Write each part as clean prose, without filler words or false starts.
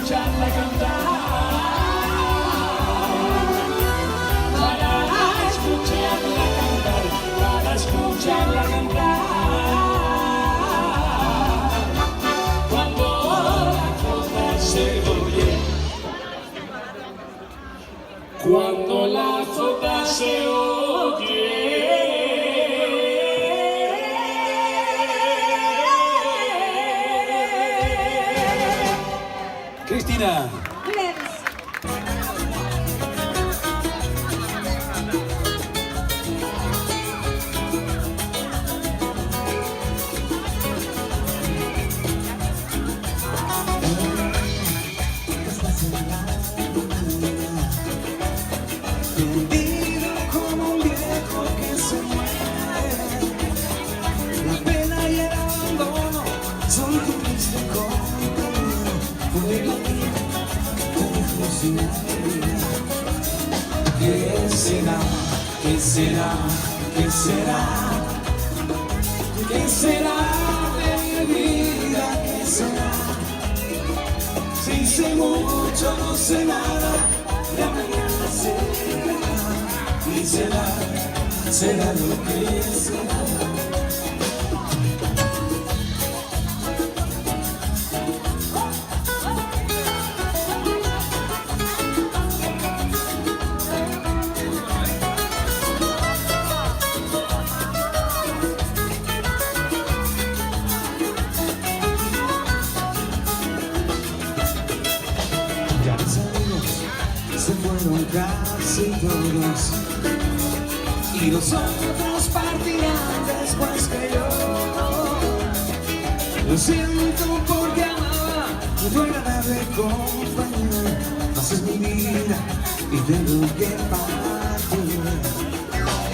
escucharla cantar, para escucharla cantar, para escucharla cantar. Cuando la jota se oye, cuando la jota se oye. Cristina. Perdido como un viejo que se muere, la pena y el abandono son tu triste compañía. Fue la vida, te dejó sin alegría. ¿Qué será? ¿Qué será? ¿Qué será? ¿Qué será de mi vida? ¿Qué será? Si sé mucho, no sé nada. La mañana será, y será lo que será. Ya mis amigos se fueron casi todos, y los otros partirán después que yo. Lo siento porque amaba tu agradable compañía, mas es mi vida y tengo que partir.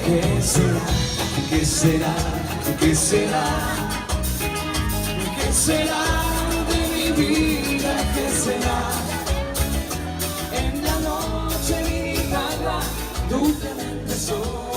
¿Qué será? ¿Qué será? ¿Qué será? ¿Qué será de mi vida? ¿Qué será? En la noche mi guitarra dulcemente sola.